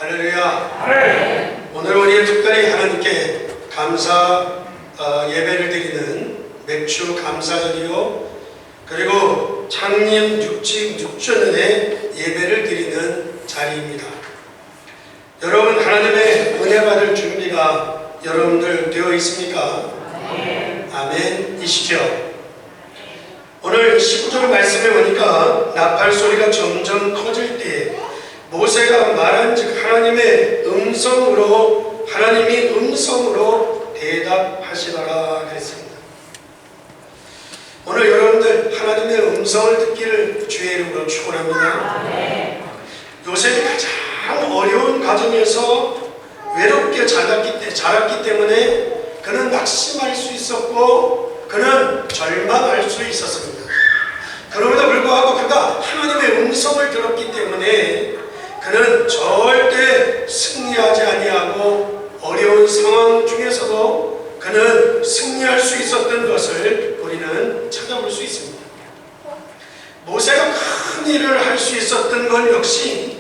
할렐루야. 네. 오늘 우리 특별히 하나님께 감사 예배를 드리는 맥주 감사절이요, 그리고 창립 66주년의 예배를 드리는 자리입니다. 여러분, 하나님의 은혜 받을 준비가 여러분들 되어 있습니까? 네. 아멘이시죠? 오늘 19절 말씀에 보니까 나팔 소리가 점점 커질 때 모세가 말한즉 하나님이 음성으로 대답하시더라 그랬습니다. 오늘 여러분들 하나님의 음성을 듣기를 주의 이름으로 축원합니다. 요셉이 가장 어려운 가정에서 외롭게 자랐기 때문에 그는 낙심할 수 있었고 그는 절망할 수 있었습니다. 그럼에도 불구하고 그가 하나님의 음성을 들었기 때문에 그는 절대 승리하지 아니하고 어려운 상황 중에서도 그는 승리할 수 있었던 것을 우리는 찾아볼 수 있습니다. 모세가 큰 일을 할 수 있었던 건 역시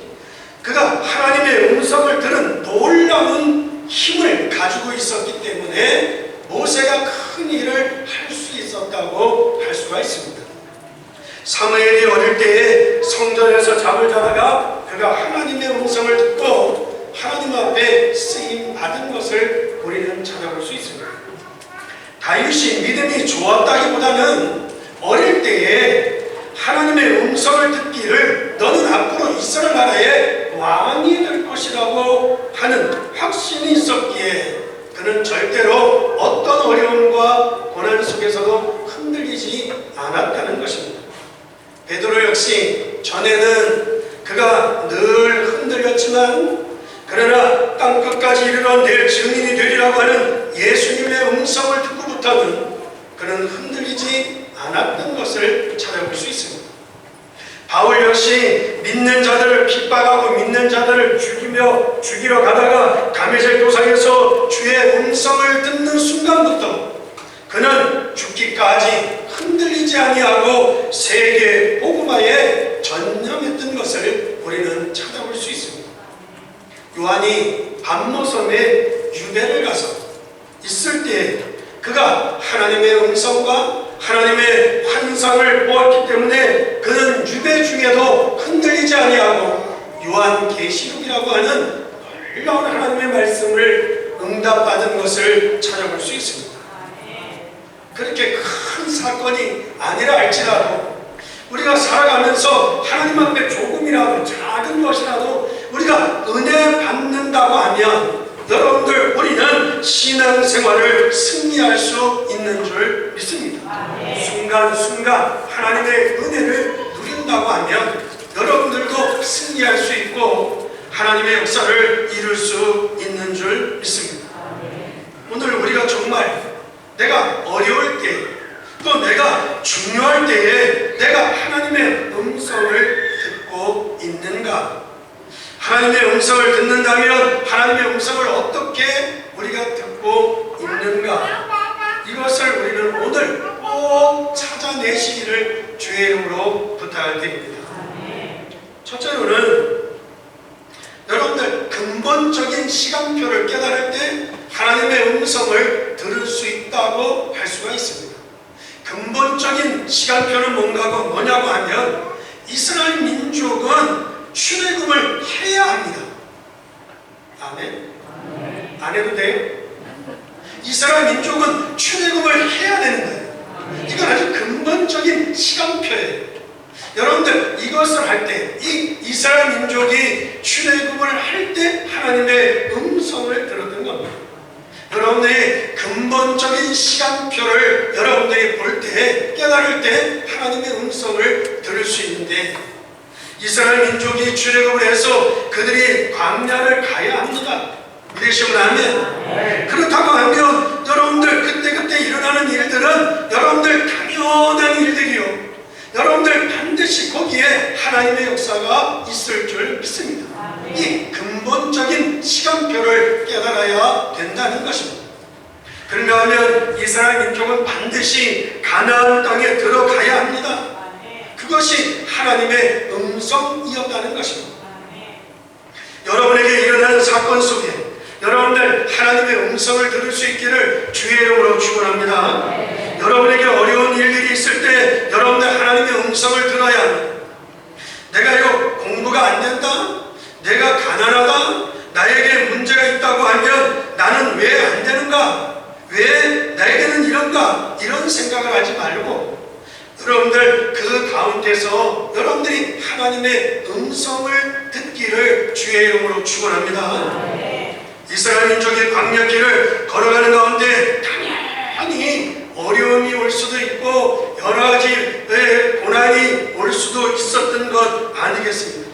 그가 하나님의 음성을 들은 놀라운 힘을 가지고 있었기 때문에 모세가 큰 일을 할 수 있었다고 할 수가 있습니다. 사무엘이 어릴 때에 성전에서 잠을 자다가 그가 하나님의 음성을 듣고 하나님 앞에 쓰임 받은 것을 우리는 찾아볼 수 있습니다. 다윗이 믿음이 좋았다기보다는 어릴 때에 하나님의 음성을 듣기를 너는 앞으로 이스라엘 나라의 왕이 될 것이라고 하는 확신이 있었기에 그는 절대로 어떤 어려움과 고난 속에서도 흔들리지 않았다는 것입니다. 베드로 역시 전에는 그가 늘 흔들렸지만 그러나 땅끝까지 이르러 내 증인이 되리라고 하는 예수님의 음성을 듣고부터는 그는 흔들리지 않았던 것을 찾아볼 수 있습니다. 바울 역시 믿는 자들을 핍박하고 믿는 자들을 죽이러 가다가 다메섹 도상에서 주의 음성을 듣는 순간부터 그는 죽기까지 흔들리지 아니하고 세계 복음화에 전념했던 것을 우리는 찾아볼 수 있습니다. 요한이 밤모섬에 유배를 가서 있을 때 그가 하나님의 음성과 하나님의 환상을 보았기 때문에 그는 유배 중에도 흔들리지 아니하고 요한계시록이라고 하는 놀라운 하나님의 말씀을 응답받은 것을 찾아볼 수 있습니다. 그렇게 큰 사건이 아니라 할지라도 우리가 살아가면서 하나님 앞에 조금이라도 작은 것이라도 우리가 은혜 받는다고 하면 여러분들 우리는 신앙생활을 승리할 수 있는 줄 믿습니다. 순간순간 하나님의 은혜를 누린다고 하면 여러분들도 승리할 수 있고 하나님의 역사를 이룰 수 있는 줄 믿습니다. 오늘 우리가 정말 내가 어려울 때, 또 내가 중요할 때에 내가 하나님의 음성을 듣고 있는가? 하나님의 음성을 듣는다면 하나님의 음성을 어떻게 우리가 듣고 있는가? 이것을 우리는 오늘 꼭 찾아내시기를 주의 이름으로 부탁드립니다. 첫째로는 여러분들 근본적인 시간표를 깨달을 때 하나님의 음성을 들을 수 있다고 할 수가 있습니다. 근본적인 시간표는 뭐냐고 하면 이스라엘 민족은 출애굽을 해야 합니다. 아멘? 안 해도 돼요? 이스라엘 민족은 출애굽을 해야 되는 거예요. 이건 아주 근본적인 시간표예요. 여러분들 이것을 할 때, 이 이스라엘 민족이 출애굽을 할 때 하나님의 음성을 들었던 겁니다. 여러분들이 근본적인 시간표를 여러분들이 볼 때, 깨달을 때 하나님의 음성을 들을 수 있는데 이스라엘 민족이 출애굽을 해서 그들이 광야를 가야 합니다. 믿으시면 아멘. 그렇다고 하면 여러분들 그때 일어나는 일들은 여러분들 당연한 일들이요, 여러분들 반드시 거기에 하나님의 역사가 있을 줄 믿습니다. 이 근본적인 시간표를 깨달아야 된다는 것입니다. 그런가 하면 이스라엘 민족은 반드시 가나안 땅에 들어가야 합니다. 그것이 하나님의 음성이었다는 것입니다. 여러분에게 일어나는 사건 속에 여러분들 하나님의 음성을 들을 수 있기를 주의 이름으로 축원합니다. 여러분에게 어려운 일들이 있을 때 여러분들 하나님의 음성을 들어야 합니다. 내가 이거 공부가 안 된다? 내가 가난하다? 나에게 문제가 있다고 하면 나는 왜 안 되는가? 왜 나에게는 이런가? 이런 생각을 하지 말고 여러분들 그 가운데서 여러분들이 하나님의 음성을 듣기를 주의 이름으로 축원합니다. 이스라엘 민족이 광야길을 걸어가는 가운데 당연히 어려움이 올 수도 있고 여러 가지 고난이 올 수도 있었던 것 아니겠습니까?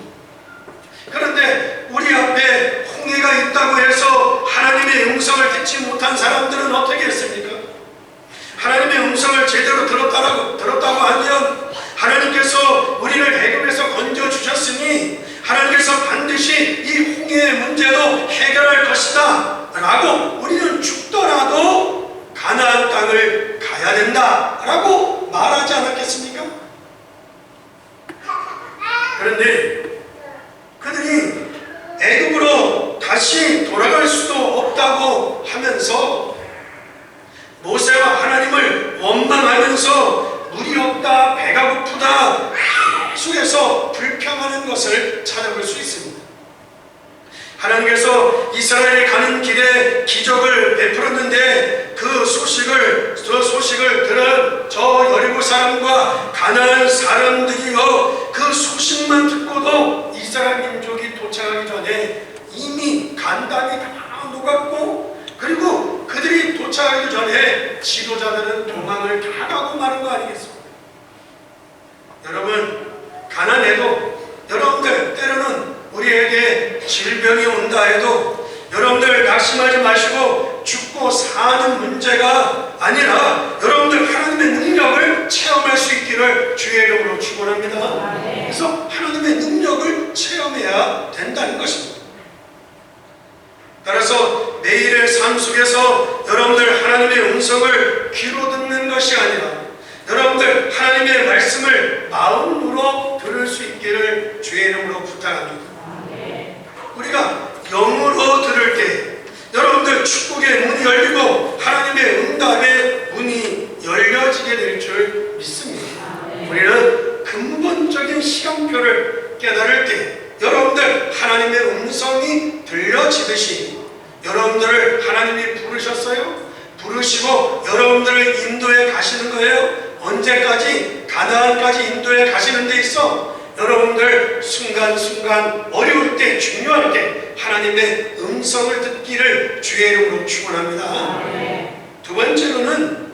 그런데 우리 앞에 홍해가 있다고 해서 하나님의 음성을 듣지 못한 사람들은 어떻게 했습니까? 하나님의 음성을 제대로 들었다고 하면 하나님께서 우리를 애굽에서 건져주셨으니 하나님께서 반드시 이 홍해의 문제도 해결할 것이다 라고 우리는 죽더라도 가나안 땅을 가야 된다 라고 말하지 않았겠습니까? 그런데 그들이 애굽으로 다시 돌아갈 수도 없다고 하면서 모세와 하나님을 원망하면서 물이 없다, 배가 고프다 계속해서 불평하는 것을 찾아볼 수 있습니다. 하나님께서 이스라엘이 가는 길에 기적을 베풀었는데 그 소식을 들은 저 여리고 사람과 가나안 사람들이요 그 소식만 듣고도 이스라엘 민족이 도착하기 전에 이미 간담이 다 녹았고 그리고 그들이 도착하기 전에 지도자들은 도망을 다 가고 마는 거 아니겠습니까? 여러분 가난해도 여러분들 때로는 우리에게 질병이 온다 해도 여러분들 낙심하지 마시고 죽고 사는 문제가 아니라 여러분들 하나님의 능력을 체험할 수 있기를 주의 이름으로 축원합니다. 그래서 하나님의 능력을 체험해야 된다는 것입니다. 따라서 매일의 삶 속에서 여러분들 하나님의 음성을 귀로 듣는 것이 아니라 여러분들 하나님의 말씀을 마음으로 들을 수 있기를 주의 이름으로 부탁합니다. 우리가 영으로 들을 때 여러분들 축복의 문이 열리고 하나님의 응답의 문이 열려지게 될 줄 믿습니다. 우리는 근본적인 시간표를 깨달을 때 여러분들 하나님의 음성이 들려지듯이 여러분들을 하나님이 부르셨어요? 부르시고 여러분들을 인도해 가시는 거예요? 언제까지? 가나안까지 인도해 가시는 데 있어 여러분들 순간순간 어려울 때 중요할 때 하나님의 음성을 듣기를 주의 이름으로 축원합니다. 두 번째로는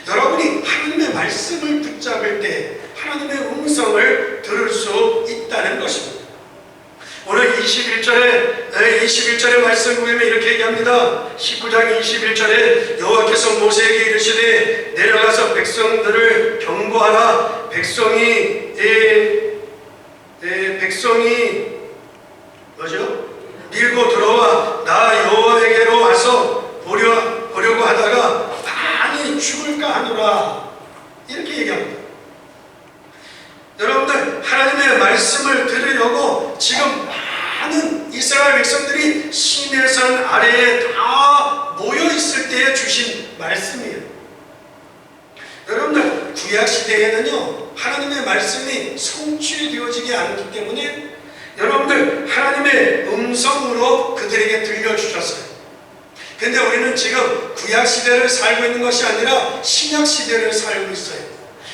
여러분이 하나님의 말씀을 붙잡을 때 하나님의 음성을 들을 수 있다는 것입니다. 오늘 21절의 말씀 보면 이렇게 얘기합니다. 19장 21절에 여호와께서 모세에게 이르시되 내려가서 백성들을 경고하라. 백성이 밀고 들어와 나 여호와에게로 와서 보려고 하다가 많이 죽을까 하노라. 이렇게 얘기합니다. 여러분들 하나님의 말씀을 들으려고 지금 많은 이스라엘 백성들이 시내산 아래에 다 모여있을 때에 주신 말씀이에요. 여러분들 구약시대에는요 하나님의 말씀이 성취되어지지 않기 때문에 여러분들 하나님의 음성으로 그들에게 들려주셨어요. 근데 우리는 지금 구약시대를 살고 있는 것이 아니라 신약시대를 살고 있어요.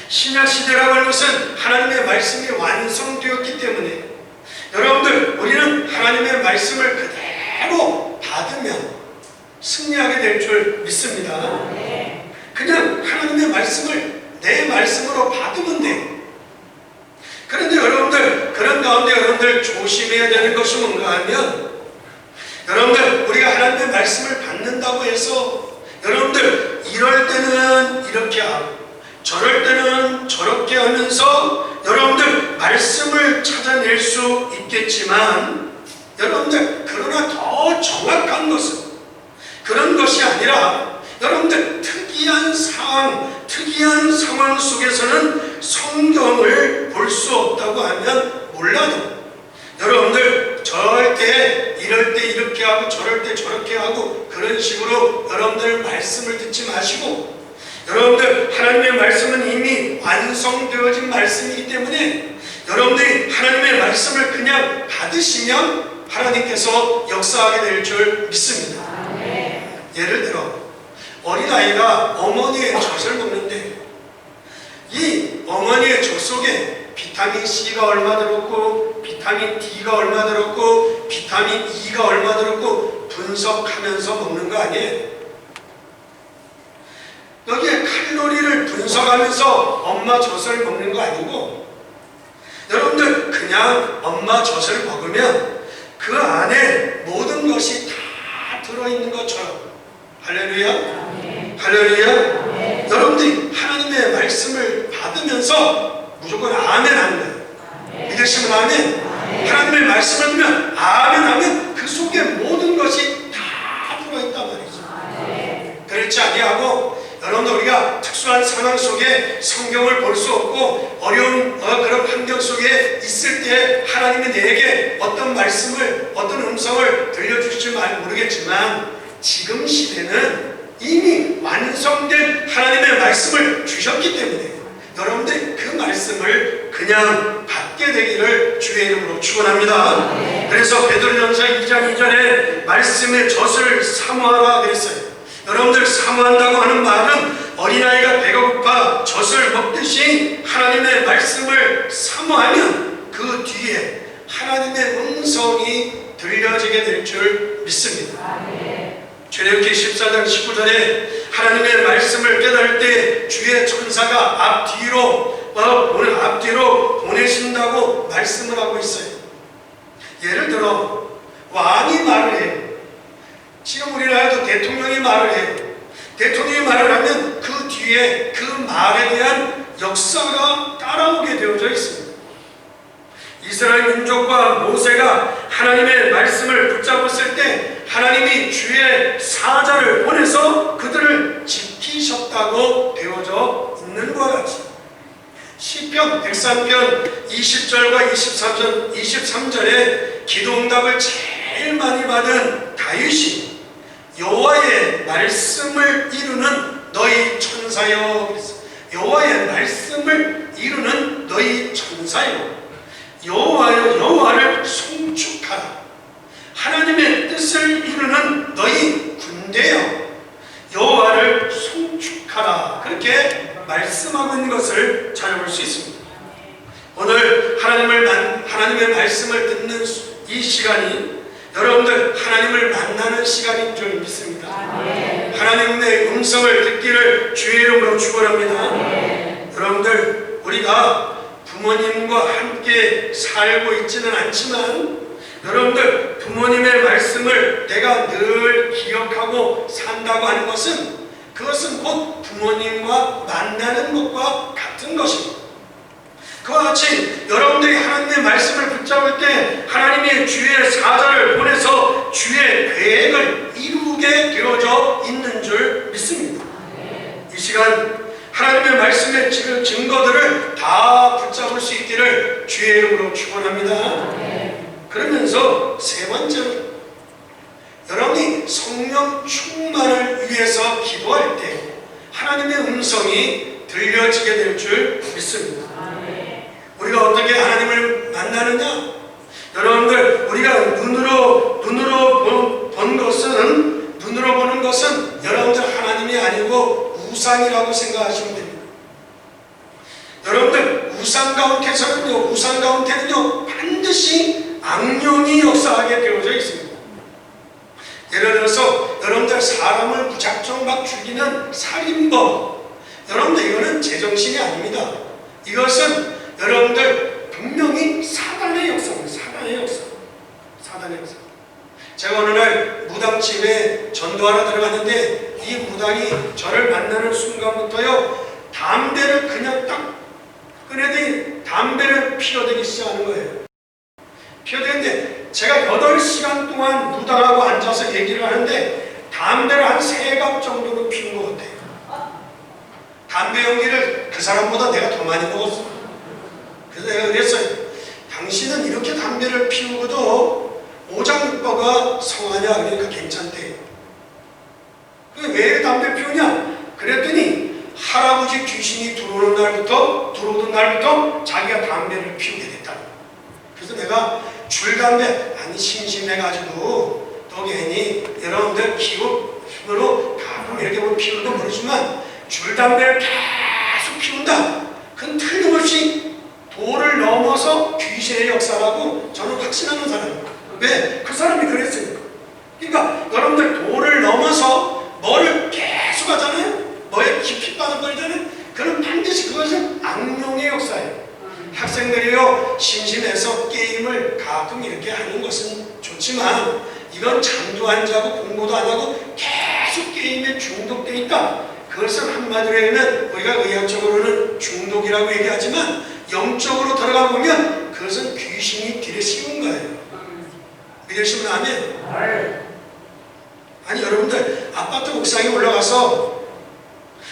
신약시대라고 하는 것은 하나님의 말씀이 완성되었기 때문에 여러분들 우리는 하나님의 말씀을 그대로 받으면 승리하게 될 줄 믿습니다. 그냥 하나님의 말씀을 내 말씀으로 받으면 돼. 그런데 여러분들 그런 가운데 여러분들 조심해야 되는 것이 뭔가 하면 여러분들 우리가 하나님의 말씀을 받는다고 해서 여러분들 이럴 때는 이렇게 하고 저럴 때는 저렇게 하면서 여러분들 말씀을 찾아낼 수 있겠지만 여러분들 그러나 더 정확한 것은 그런 것이 아니라 여러분들 특이한 상황 속에서는 성경을 볼 수 없다고 하면 몰라도 여러분들 절대 이럴 때 이렇게 하고 저럴 때 저렇게 하고 그런 식으로 여러분들 말씀을 듣지 마시고, 여러분들 하나님의 말씀은 이미 완성되어진 말씀이기 때문에 여러분들이 하나님의 말씀을 그냥 받으시면 하나님께서 역사하게 될 줄 믿습니다. 예를 들어 어린아이가 어머니의 젖을 먹는데 이 어머니의 젖 속에 비타민 C가 얼마 들었고 비타민 D가 얼마 들었고 비타민 E가 얼마 들었고 분석하면서 먹는 거 아니에요. 여기에 칼로리를 분석하면서 엄마 젖을 먹는 거 아니고, 여러분들 그냥 엄마 젖을 먹으면 그 안에 모든 것이 다 들어있는 것처럼, 할렐루야, 할렐루야. 여러분들이 하나님의 말씀을 받으면서 무조건 아멘 하는 거예요. 믿으시면 아멘. 하나님의 말씀을 들으면 아멘 하면 그 속에 모든 것이 다 들어있단 말이죠. 그렇지 아니하고 여러분들 우리가 특수한 상황 속에 성경을 볼 수 없고 어려운 그런 환경 속에 있을 때 하나님이 내게 어떤 말씀을, 어떤 음성을 들려주실지 모르겠지만 지금 시대는 이미 완성된 하나님의 말씀을 주셨기 때문에 여러분들 그 말씀을 그냥 받게 되기를 주의 이름으로 축원합니다. 그래서 베드로전서 2장 2절에 말씀의 젖을 사모하라 그랬어요. 여러분들 사모한다고 하는 말은 어린아이가 배가 고파 젖을 먹듯이 하나님의 말씀을 사모하면 그 뒤에 하나님의 음성이 들려지게 될 줄 믿습니다. 출애굽기 14장 19절에 하나님의 말씀을 깨달을 때 주의 천사가 앞뒤로 보내신다고 말씀을 하고 있어요. 예를 들어 왕이 말을 해요. 지금 우리나라도 대통령이 말을 해요. 대통령이 말을 하면 그 뒤에 그 말에 대한 역사가 따라오게 되어져 있습니다. 이스라엘 민족과 모세가 하나님의 말씀을 붙잡았을 때 하나님이 주의 사자를 보내서 그들을 지키셨다고 되어져 있는 것과 같이 시편 103편 20절과 23절에 기도응답을 제일 많이 받은 다윗이 여호와의 말씀을 이루는 너희 천사여 그랬어요. 여호와의 말씀을 이루는 너희 천사여, 여호와여 여호와를 송축하라. 하나님의 뜻을 이루는 너희 군대여 여호와를 송축하라. 그렇게 말씀하고 있는 것을 찾아볼 수 있습니다. 오늘 하나님의 말씀을 듣는 이 시간이 여러분들 하나님을 만나는 시간인 줄 믿습니다. 하나님의 음성을 듣기를 주의 이름으로 축원합니다. 여러분들 우리가 부모님과 함께 살고 있지는 않지만 여러분들 부모님의 말씀을 내가 늘 기억하고 산다고 하는 것은 그것은 곧 부모님과 만나는 것과 같은 것입니다. 그와 같이 여러분들이 하나님의 말씀을 붙잡을 때 하나님이 주의 사자를 보내서 주의 계획을 이루게 되어져 있는 줄 믿습니다. 이 시간 하나님의 말씀의 증거들을 다 붙잡을 수 있기를 주의 이름으로 축원합니다. 그러면서 세 번째로 여러분이 성령 충만을 위해서 기도할 때 하나님의 음성이 들려지게 될 줄 믿습니다. 우리가 어떻게 하나님을 만나느냐? 여러분들 우리가 눈으로 보는 것은 여러분들 하나님이 아니고 우상이라고 생각하시면 됩니다. 여러분들 우상 가운데는요 반드시 악령이 역사하게 되어져 있습니다. 예를 들어서 여러분들 사람을 무작정 막 죽이는 살인범, 여러분들 이거는 제정신이 아닙니다. 이것은 여러분들 분명히 사단의 역사입니다. 사단의 역사. 제가 어느 날 무당집에 전도하러 들어갔는데 이 무당이 저를 만나는 순간부터요 담배를 그냥 딱 꺼내더니 담배를 피워대기 시작하는 거예요. 피워대는데 제가 8시간 동안 무당하고 앉아서 얘기를 하는데 담배를 한 3갑 정도로 피운 것 같아요. 담배 연기를 그 사람보다 내가 더 많이 먹었어. 그래서 내가 그랬어요. 당신은 이렇게 담배를 피우고도 오장육부가 성하냐? 그러니까 괜찮대. 왜 담배 피우냐? 그랬더니 할아버지 귀신이 들어오던 날부터 자기가 담배를 피우게 됐다. 그래서 내가 줄담배 아니 심심해가지고 또 괜히 여러분들 기업으로 가끔 이렇게 뭐 피우는 건 모르지만 줄담배를 계속 피운다. 그건 틀림없이 도를 넘어서 귀신의 역사라고 저는 확신하는 사람입니다. 왜? 그 사람이 그랬으니까. 그러니까 여러분들 도를 넘어서 뭐를 계속 하잖아요. 뭐에 깊이 빠져버리잖아요. 그럼 반드시 그것은 악령의 역사예요. 학생들이요 심심해서 게임을 가끔 이렇게 하는 것은 좋지만 이건 잠도 안 자고 공부도 안 하고 계속 게임에 중독되어 있다. 그것은 한마디로 하면 우리가 의학적으로는 중독이라고 얘기하지만 영적으로 들어가 보면 그것은 귀신이 들에 씌운 거예요. 믿으시면 아멘. 아니 여러분들 아파트 옥상에 올라가서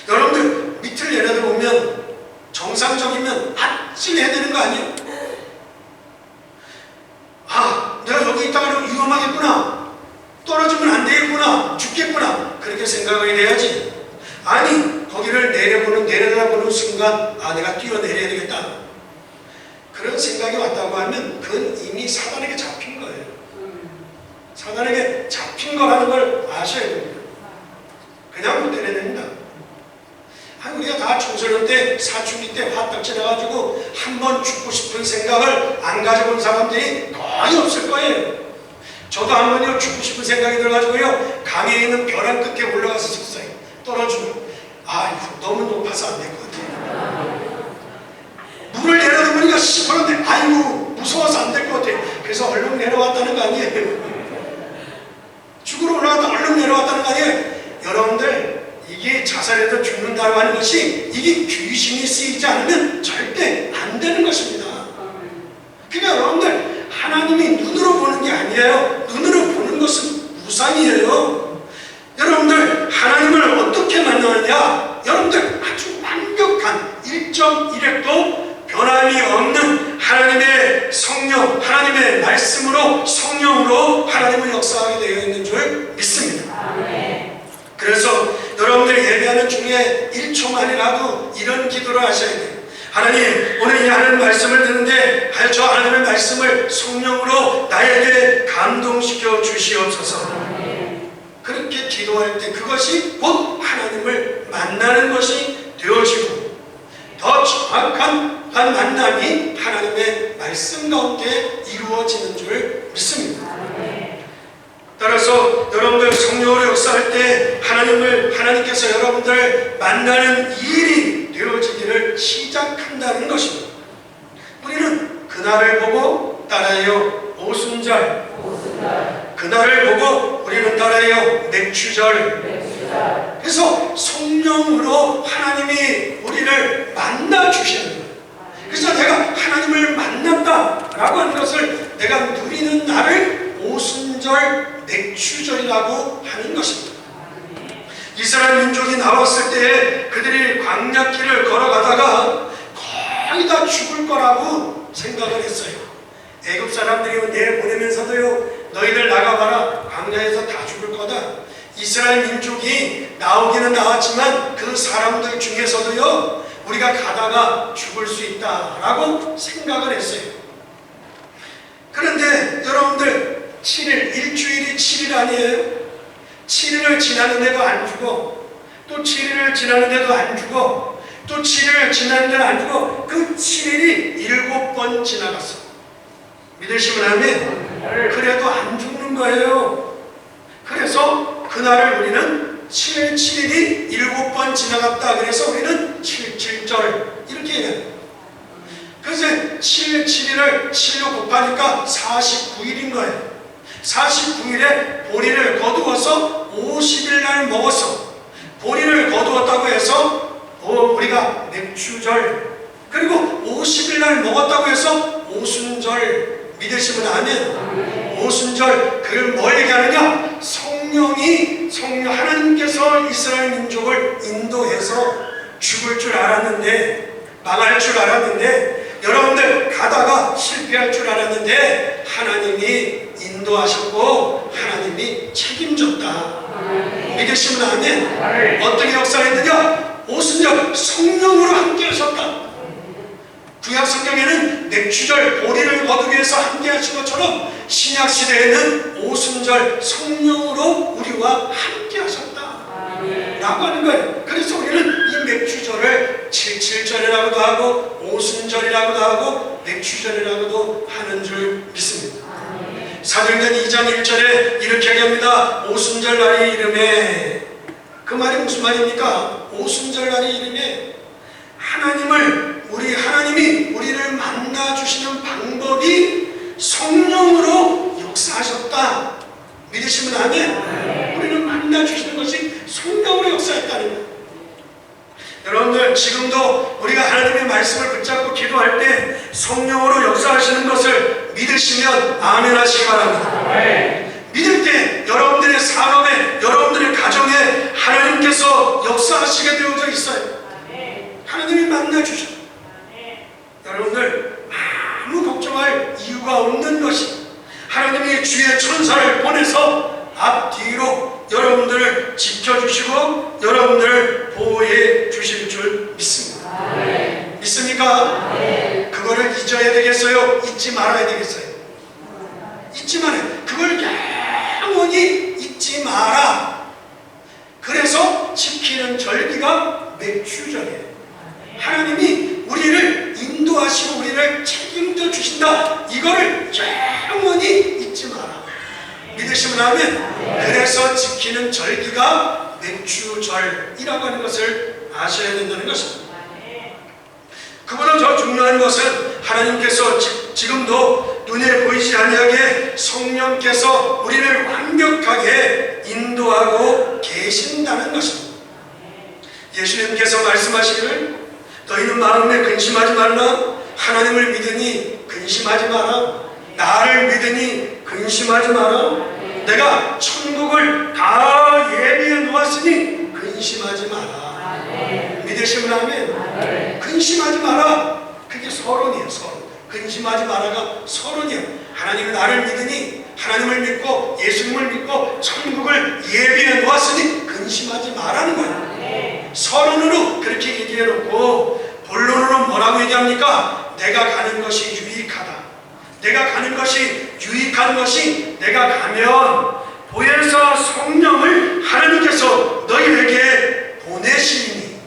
여러분들 밑을 내려다보면 정상적이면 아찔해야 되는 거 아니에요? 아 내가 여기 있다가 위험하겠구나, 떨어지면 안 되겠구나, 죽겠구나, 그렇게 생각이 돼야지. 아니 거기를 내려다보는 순간 아 내가 뛰어내려야 되겠다, 그런 생각이 왔다고 하면 그건 이미 사단에게 잡힌 거예요. 사단에게 잡힌 거라는 걸 아셔야 됩니다. 그냥 못 내려냅니다. 아니 우리가 다 청소년 때 사춘기 때 화딱 지나가지고 한번 죽고 싶은 생각을 안 가져본 사람들이 거의 없을 거예요. 저도 한 번요 죽고 싶은 생각이 들어가지고요 강에 있는 벼랑 끝에 올라가서 섰어요. 떨어지면 아 너무 높아서 안 될 것 같아요. 물을 내려놓으니까 시퍼런데 아이고 무서워서 안 될 것 같아요. 그래서 얼른 내려왔다는 거 아니에요. 죽으러 올라갔다 얼른 내려왔다는 거 아니에요. 여러분들 이게 자살해서 죽는다고 하는 것이 이게 귀신이 쓰이지 않으면 절대 안 되는 것입니다. 그러니까 여러분들 하나님이 눈으로 보는 게 아니에요. 눈으로 보는 것은 우상이에요. 여러분들 하나님을 어떻게 만나느냐? 여러분들 아주 완벽한 1.1핵도 변함이 없는 하나님의 성령, 하나님의 말씀으로 성령으로 하나님을 역사하게 되어 있는 줄 믿습니다. 그래서 여러분들 예배하는 중에 1초만이라도 이런 기도를 하셔야 돼요. 하나님 오늘 이 하나님 말씀을 듣는데 저 하나님의 말씀을 성령으로 나에게 감동시켜 주시옵소서. 그렇게 기도할 때 그것이 곧 하나님을 만나는 것이 되어지고 더 정확한 만남이 하나님의 말씀 가운데 이루어지는 줄 믿습니다. 따라서 여러분들 성령으로 역사할 때 하나님께서 여러분들 만나는 일이 되어지기를 시작한다는 것입니다. 우리는 그날을 보고 따라해요 오순절, 그날을 보고 우리는 따라해요 맥추절. 그래서 성령으로 하나님이 우리를 만나 주시는 거예요. 그래서 내가 하나님을 만났다라고 하는 것을 내가 누리는 날을 오순절 맥추절이라고 하는 것입니다. 이스라엘 민족이 나왔을 때 그들이 광야길을 걸어가다가 거의 다 죽을 거라고 생각을 했어요. 애굽 사람들이 내보내면서도요 너희들 나가봐라 광야에서 다 죽을 거다. 이스라엘 민족이 나오기는 나왔지만 그 사람들 중에서도요 우리가 가다가 죽을 수 있다라고 생각을 했어요. 그런데 여러분들 7일, 일주일이 7일 아니에요? 7일을 지나는데도 안 죽어, 또 7일을 지나는데도 안 죽어, 또 7일을 지나는데도 안 죽어. 그 7일이 7번 지나갔어. 믿으시면 아멘. 그래도 안 죽는 거예요. 그래서 그날을 우리는 7일이 7번 지나갔다 그래서 우리는 77절 이렇게 얘기해요. 그래서 7일을 7로 곱하니까 49일인 거예요. 49일에 보리를 거두어서 50일 날 먹었어. 보리를 거두었다고 해서 우리가 맥추절, 그리고 50일 날 먹었다고 해서 오순절. 믿으시면 아멘. 오순절, 그걸 뭘 얘기하느냐? 하나님께서 이스라엘 민족을 인도해서 죽을 줄 알았는데, 망할 줄 알았는데, 여러분들 가다가 실패할 줄 알았는데 하나님이 인도하셨고 하나님이 책임졌다. 믿으시면 아멘. 어떻게 역사했느냐? 오순절 성령으로 함께 하셨다. 구약 성경에는 맥주절 보리를 거두기 위해서 함께 하신 것처럼 신약 시대에는 오순절 성령으로 우리와 함께 하셨다 라고 하는 거예요. 그래서 우리는 이 맥주절을 77절이라고도 하고 오순절이라고도 하고 맥주절이라고도 하는 줄 믿습니다. 사도행전 2장 1절에 이렇게 얘기합니다. 오순절 날이 이름에. 그 말이 무슨 말입니까? 오순절 날이 이름에 하나님이 우리를 만나 주시는 방법이 성령으로 역사하셨다. 믿으시면 아멘. 우리를 만나 주시는 것이 성령으로 역사했다는 거예요. 여러분들 지금도 우리가 하나님의 말씀을 붙잡고 기도할 때 성령으로 역사하시는 것을 믿으시면 아멘 하시기 바랍니다. 믿을 때 여러분들의 산업에 여러분들의 가정에 하나님께서 역사하시게 되어져 있어요. 하나님이 만나주셔. 여러분들 아무 걱정할 이유가 없는 것이 하나님이 주의 천사를 보내서 앞뒤로 여러분들을 지켜주시고 여러분들을 보호해 주실 줄 믿습니다. 믿습니까? 그거를 잊어야 되겠어요? 잊지 말아야 되겠어요? 잊지 말아요. 그걸 영원히 잊지 마라. 그래서 지키는 절기가 맥주절이에요. 하나님이 우리를 인도하시고 우리를 책임져 주신다. 이거를 영원히 잊지 마라. 믿으시면 아멘. 그래서 지키는 절기가 맥주절이라고 하는 것을 아셔야 된다는 것입니다. 그보다 더 중요한 것은 하나님께서 지금도 눈에 보이지 아니하게 성령께서 우리를 완벽하게 인도하고 계신다는 것입니다. 예수님께서 말씀하시기를 너희는 마음에 근심하지 말라. 하나님을 믿으니 근심하지 마라. 나를 믿으니 근심하지 마라. 내가 천국을 다 예비해 놓았으니 근심하지 마라. 믿으시면 아멘. 근심하지 마라. 그게 서론이에요. 서론. 근심하지 마라가 서론이에요. 하나님은 나를 믿으니 하나님을 믿고 예수님을 믿고 천국을 예비해 놓았으니 근심하지 마라는 거예요. 서론으로 그렇게 얘기해 놓고 본론으로 뭐라고 얘기합니까? 내가 가는 것이 유익하다. 내가 가는 것이 유익한 것이 내가 가면 보혜사 성령을 하나님께서 너희에게 보내시니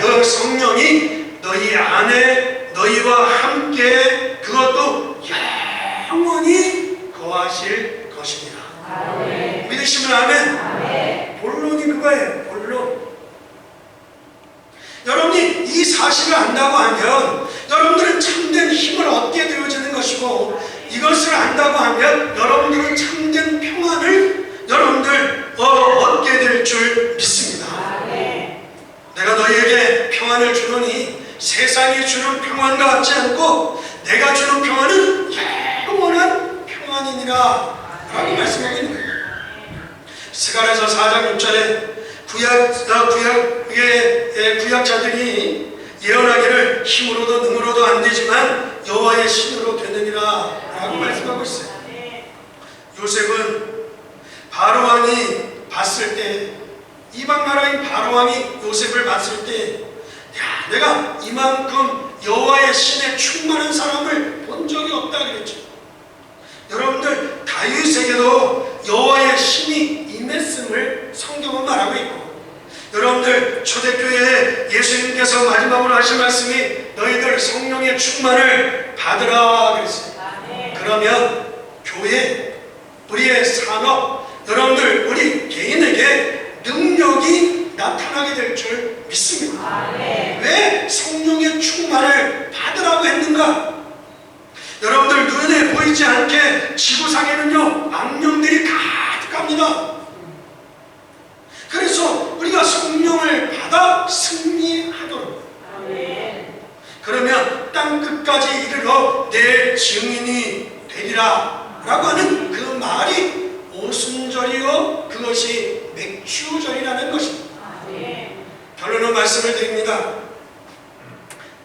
그 성령이 너희 안에 너희와 함께 그것도 영원히 거하실 것이니라. 믿으시면 아멘. 본론이 그거예요. 본론. 여러분이 이 사실을 안다고 하면 여러분들은 참된 힘을 얻게 되어지는 것이고 이것을 안다고 하면 여러분들은 참된 평안을 여러분들 얻게 될 줄 믿습니다. 내가 너희에게 평안을 주노니 세상이 주는 평안과 같지 않고 내가 주는 평안은 영원한 평안이니라 라고 말씀하고 있는 거예요. 스가랴서 4장 6절에 구약자들이 예언하기를 힘으로도 능으로도 안 되지만 여호와의 신으로 되느니라 라고 말씀하고 있어요. 요셉은 바로왕이 봤을 때 이방 나라인 바로왕이 요셉을 봤을 때 내가 이만큼 여호와의 신에 충만한 사람을 본 적이 없다 그랬죠. 여러분들 다윗에게도 여호와의 신이 임했음을 성경은 말하고 있고 여러분들 초대교회에 예수님께서 마지막으로 하신 말씀이 너희들 성령의 충만을 받으라 그랬어요. 그러면 교회, 우리의 산업, 여러분들 우리 개인에게 능력이 나타나게 될 줄 믿습니다. 왜 성령의 충만을 받으라고 했는가? 여러분들 눈에 보이지 않게 지구상에는요 악령들이 가득합니다. 그래서 우리가 성령을 받아 승리하도록 그러면 땅 끝까지 이르러 내 증인이 되리라 라고 하는 그 말이 오순절이요 그것이 맥주절이라는 것입니다. 결론은 말씀을 드립니다.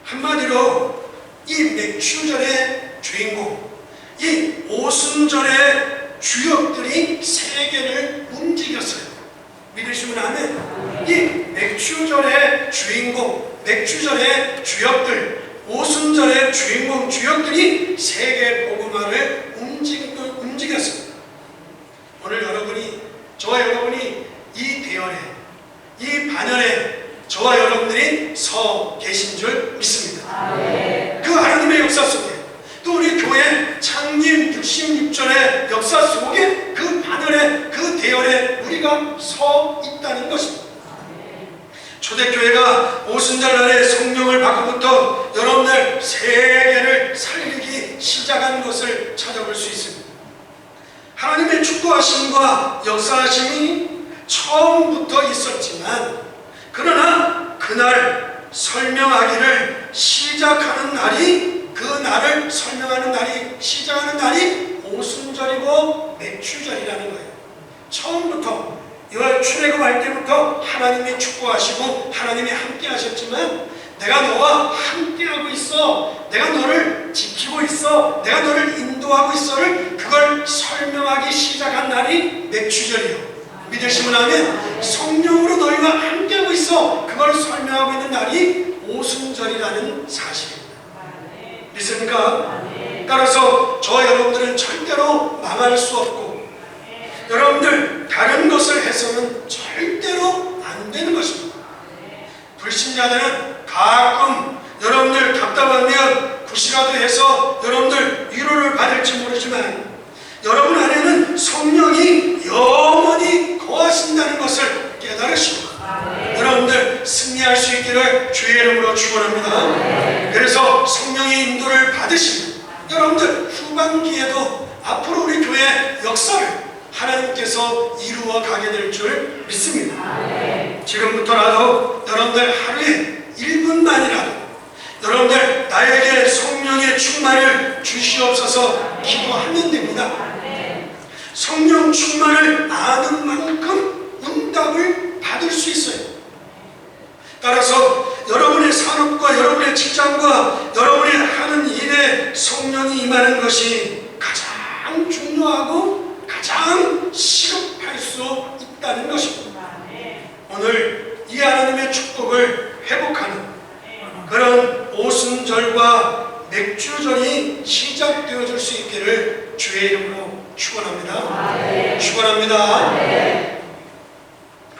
한마디로 이 맥주절의 주인공, 이 오순절의 주역들이 세계를 움직였어요. 믿으시면 아멘. 이 맥주절의 주인공, 맥주절의 주역들, 오순절의 주인공 주역들이 세계 복음화를 움직였습니다. 오늘 여러분이, 저와 여러분이 이 대열에, 이 반열에 저와 여러분들이 서 계신 줄 믿습니다. 그 하나님의 역사 속에, 또 우리 교회 창립 66전의 역사 속에 그 반열에, 그 대열에 우리가 서 있다는 것입니다. 초대교회가 오순절날에 성령을 받고부터 여러분들 세계를 살리기 시작한 것을 찾아볼 수 있습니다. 하나님의 축복하심과 역사하심이 처음부터 있었지만, 그러나 그날 설명하기를 시작하는 날이, 그 날을 설명하는 날이, 시작하는 날이 오순절이고 맥주절이라는 거예요. 처음부터 출애굽할 때부터 하나님이 축복하시고 하나님이 함께 하셨지만, 내가 너와 함께하고 있어, 내가 너를 지키고 있어, 내가 너를 인도하고 있어를, 그걸 설명하기 시작한 날이 맥주절이요. 믿으시면 아멘. 성령으로 너희가 함께하고 있어, 그걸 설명하고 있는 날이 오순절이라는 사실입니다. 믿습니까? 따라서 저와 여러분들은 절대로 망할 수 없고, 여러분들 다른 것을 해서는 절대로 안 되는 것입니다. 불신자들은 가끔 여러분들 답답하면 굿이라도 해서 여러분들 위로를 받을지 모르지만, 여러분 안에는 성령이 영원히 거하신다는 것을 깨달으시고 여러분들 승리할 수 있기를 주의 이름으로 축원합니다. 그래서 성령의 인도를 받으시면 여러분들 후반기에도 앞으로 우리 교회 역사를 하나님께서 이루어 가게 될 줄 믿습니다. 지금부터라도 여러분들 하루에 1분만이라도 여러분들 나에게 성령의 충만을 주시옵소서 기도하면 됩니다. 성령 충만을 아는 만큼 응답을 받을 수 있어요. 따라서 여러분의 산업과 여러분의 직장과 여러분이 하는 일에 성령이 임하는 것이 가장 중요하고 가장 시급할 수 있다는 것입니다. 오늘 이 하나님의 축복을 회복하는 그런 오순절과 맥주절이 시작되어질 수 있기를 주의 이름으로 축원합니다. 축원합니다.